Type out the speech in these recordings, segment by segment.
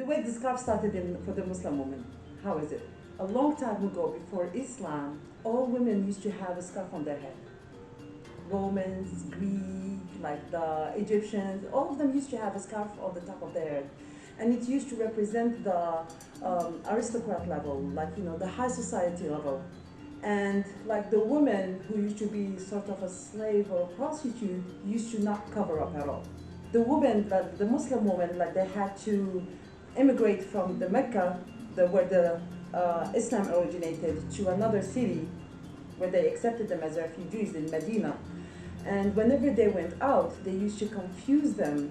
way the scarf started for the Muslim woman, how is it? A long time ago, before Islam, all women used to have a scarf on their head. Romans, Greek, like the Egyptians, all of them used to have a scarf on the top of their head. And it used to represent the aristocrat level, like, the high society level. And like the woman who used to be sort of a slave or a prostitute used to not cover up at all. The woman, the Muslim woman, like they had to immigrate from the Mecca, where the Islam originated, to another city where they accepted them as refugees in Medina. And whenever they went out, they used to confuse them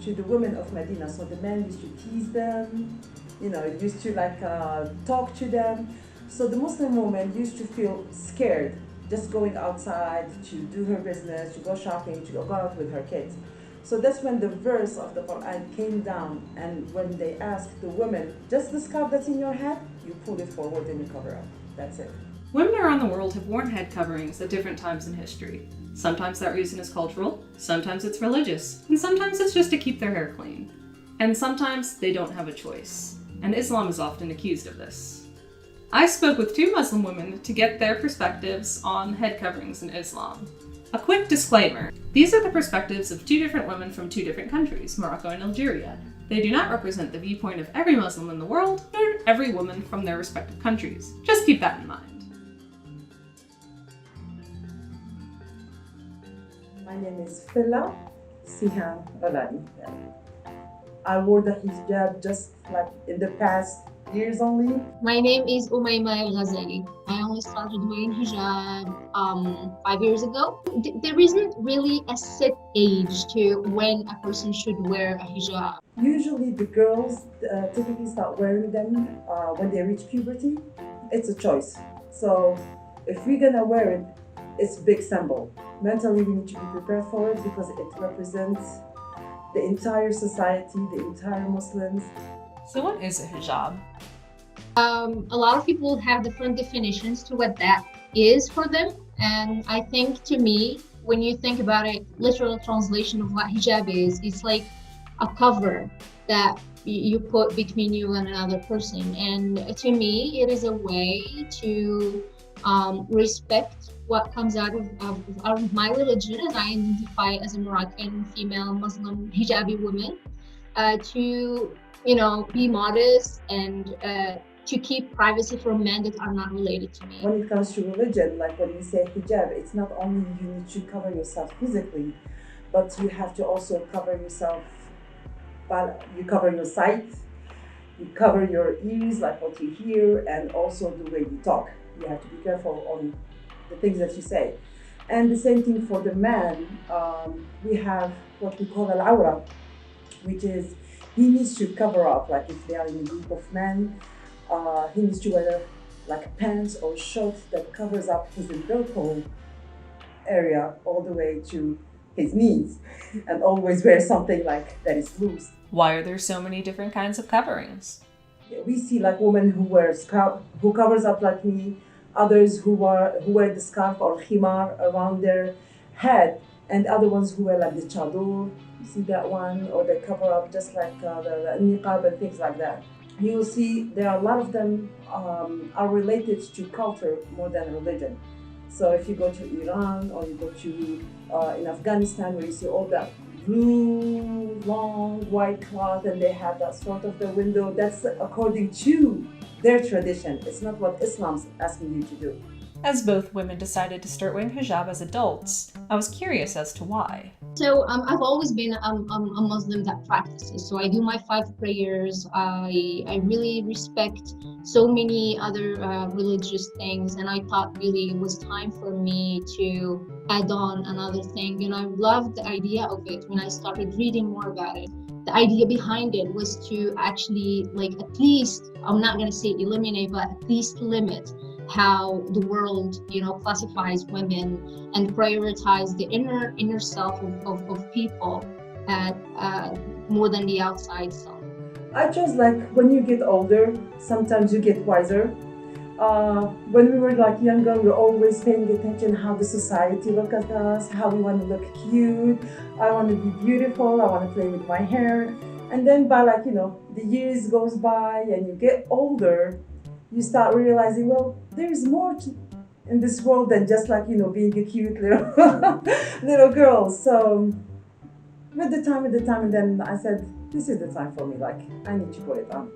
to the women of Medina. So the men used to tease them, used to talk to them. So the Muslim woman used to feel scared just going outside to do her business, to go shopping, to go out with her kids. So that's when the verse of the Quran came down, and when they asked the woman, just the scarf that's in your head, you pull it forward and you cover up. That's it. Women around the world have worn head coverings at different times in history. Sometimes that reason is cultural, sometimes it's religious, and sometimes it's just to keep their hair clean. And sometimes they don't have a choice, and Islam is often accused of this. I spoke with 2 Muslim women to get their perspectives on head coverings in Islam. A quick disclaimer, these are the perspectives of 2 different women from 2 different countries, Morocco and Algeria. They do not represent the viewpoint of every Muslim in the world, nor every woman from their respective countries. Just keep that in mind. My name is Fila Sihan Alani. I wore the hijab just like in the past years only. My name is Umayma El Ghazali. I only started wearing hijab 5 years ago. There isn't really a set age to when a person should wear a hijab. Usually the girls typically start wearing them when they reach puberty. It's a choice. So if we're gonna wear it, it's a big symbol. Mentally we need to be prepared for it because it represents the entire society, the entire Muslims. So what is a hijab? A lot of people have different definitions to what that is for them. And I think, to me, when you think about it, literal translation of what hijab is, it's like a cover that you put between you and another person. And to me, it is a way to respect what comes out of my religion, as I identify as a Moroccan female Muslim hijabi woman, to be modest and to keep privacy from men that are not related to me. When it comes to religion, like when we say hijab, it's not only you need to cover yourself physically, but you have to also cover yourself. You cover your sight, you cover your ears, like what you hear, and also the way you talk. You have to be careful on the things that you say. And the same thing for the man. We have what we call al-awra, which is he needs to cover up. Like if they are in a group of men, he needs to wear like pants or shorts that covers up his umbilical area all the way to his knees, and always wear something like that is loose. Why are there so many different kinds of coverings? We see like women who covers up like me, others who wear the scarf or khimar around their head, and other ones who wear like the chador. You see that one, or they cover up just like the niqab and things like that. You will see there are a lot of them are related to culture more than religion. So if you go to Iran or you go to in Afghanistan, where you see all that blue, long, white cloth, and they have that sort of the window, that's according to their tradition. It's not what Islam's asking you to do. As both women decided to start wearing hijab as adults, I was curious as to why. So I've always been a Muslim that practices. So I do my 5 prayers. I really respect so many other religious things, and I thought really it was time for me to add on another thing. And I loved the idea of it when I started reading more about it. The idea behind it was to actually, at least, I'm not going to say eliminate, but at least limit how the world, classifies women and prioritize the inner self of people more than the outside self. I just when you get older, sometimes you get wiser. When we were younger, we were always paying attention how the society look at us, how we want to look cute. I want to be beautiful. I want to play with my hair. And then by the years goes by and you get older, you start realizing, well, there's more in this world than just like, being a cute little little girl. So with the time, and then I said, this is the time for me, like, I need to put it on.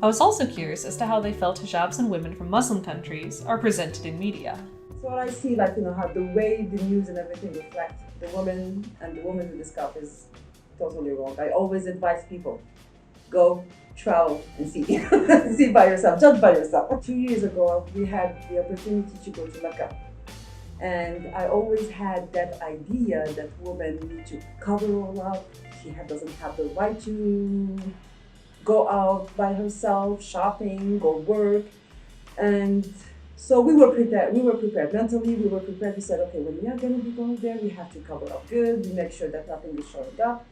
I was also curious as to how they felt hijabs in women from Muslim countries are presented in media. So what I see, like, how the way the news and everything reflect the woman and the woman with the scarf is totally wrong. I always advise people, go, travel, and see. See by yourself, judge by yourself. 2 years ago, we had the opportunity to go to Mecca. And I always had that idea that women need to cover all up. She doesn't have the right to go out by herself, shopping, go work. And so we were prepared. We were prepared mentally. We were prepared. We said, okay, when we are going to be going there, we have to cover up good. We make sure that nothing is showing up.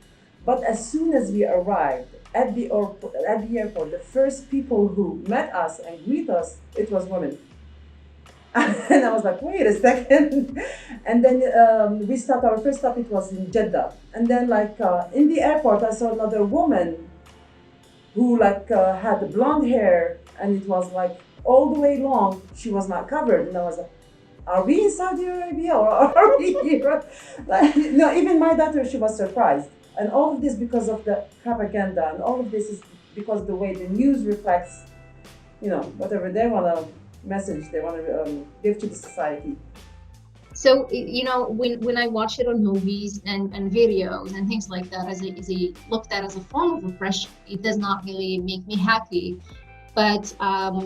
But as soon as we arrived at the airport, the first people who met us and greet us, it was women. And I was like, wait a second. And then we stopped, our first stop, it was in Jeddah. And then in the airport, I saw another woman who had blonde hair, and it was like all the way long. She was not covered. And I was like, are we in Saudi Arabia or are we here? No, even my daughter, she was surprised. And all of this because of the propaganda, and all of this is because of the way the news reflects, whatever they want to message, they want to give to the society. So, when I watch it on movies and videos and things like that, as a looked at as a form of oppression, it does not really make me happy. But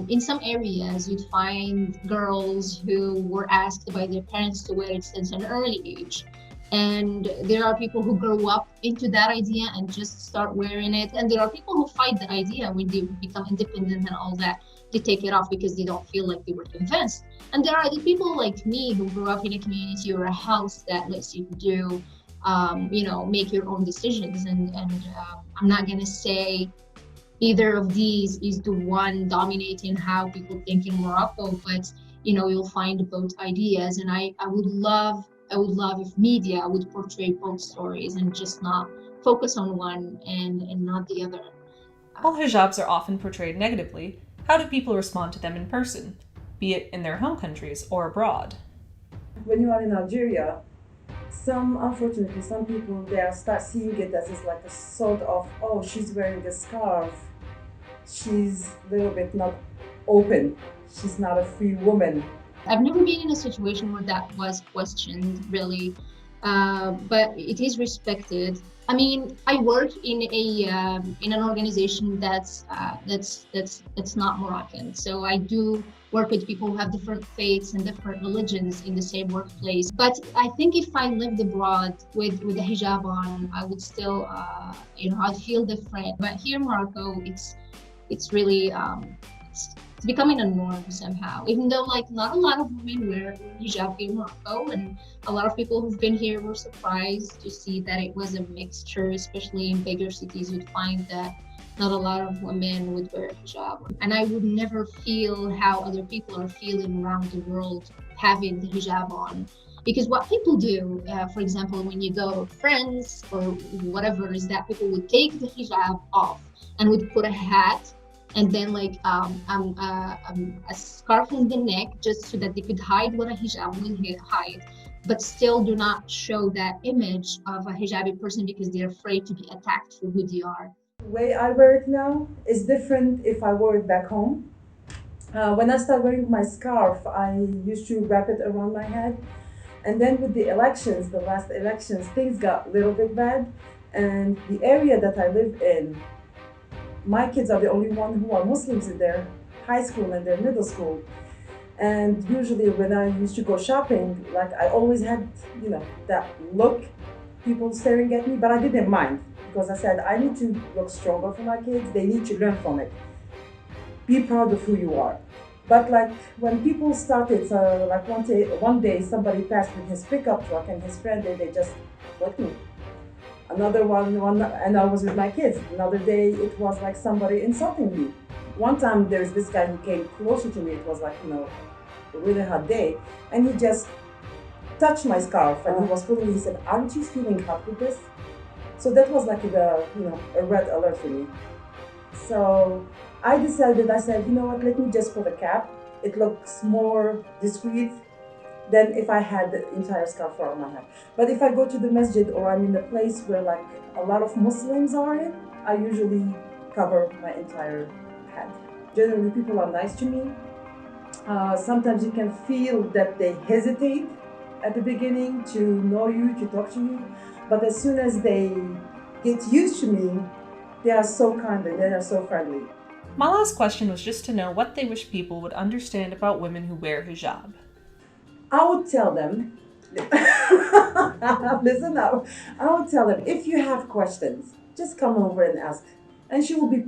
in some areas, you'd find girls who were asked by their parents to wear it since an early age. And there are people who grow up into that idea and just start wearing it. And there are people who fight the idea when they become independent and all that. They take it off because they don't feel like they were convinced. And there are the people like me who grew up in a community or a house that lets you do, make your own decisions. And I'm not going to say either of these is the one dominating how people think in Morocco, but, you'll find both ideas. And I would love if media would portray both stories and just not focus on one and not the other. While hijabs are often portrayed negatively, how do people respond to them in person, be it in their home countries or abroad? When you are in Algeria, unfortunately, some people, they start seeing it as like a sort of, oh, she's wearing a scarf, she's a little bit not open, she's not a free woman. I've never been in a situation where that was questioned, really, but it is respected. I mean, I work in an organization that's not Moroccan, so I do work with people who have different faiths and different religions in the same workplace. But I think if I lived abroad with a hijab on, I would still, I'd feel different. But here in Morocco, it's really it's becoming a norm somehow, even though not a lot of women wear hijab in Morocco, and a lot of people who've been here were surprised to see that it was a mixture, especially in bigger cities. You'd find that not a lot of women would wear hijab, and I would never feel how other people are feeling around the world having the hijab on. Because what people do, for example, when you go with friends or whatever, is that people would take the hijab off and would put a hat and then a scarf on the neck, just so that they could hide what a hijab will hide, but still do not show that image of a hijabi person because they're afraid to be attacked for who they are. The way I wear it now is different if I wore it back home. When I started wearing my scarf, I used to wrap it around my head. And then with the elections, the last elections, things got a little bit bad. And the area that I live in, my kids are the only ones who are Muslims in their high school and their middle school. And usually when I used to go shopping, I always had, that look, people staring at me, but I didn't mind because I said, I need to look stronger for my kids. They need to learn from it. Be proud of who you are. But when people started, one day somebody passed with his pickup truck and his friend, they just looked at me. Another one, and I was with my kids. Another day, it was like somebody insulting me. One time, there's this guy who came closer to me. It was a really hot day, and he just touched my scarf, and he was pulling. He said, "Aren't you feeling hot with this?" So that was a red alert for me. So I decided, I said, you know what, let me just put a cap. It looks more discreet than if I had the entire scarf around my head. But if I go to the masjid or I'm in a place where like a lot of Muslims are in, I usually cover my entire head. Generally, people are nice to me. Sometimes you can feel that they hesitate at the beginning to know you, to talk to you. But as soon as they get used to me, they are so kind and they are so friendly. My last question was just to know what they wish people would understand about women who wear hijab. I would tell them, listen up, I would tell them, if you have questions, just come over and ask. And she will be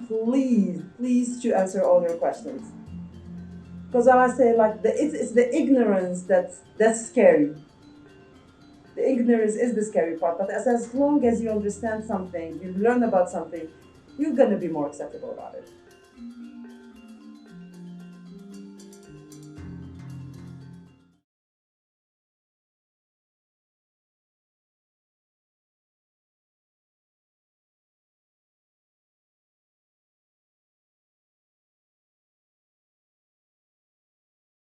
pleased to answer all your questions. Because I say, like, it's the ignorance that's scary. The ignorance is the scary part, but as long as you understand something, you learn about something, you're gonna be more acceptable about it.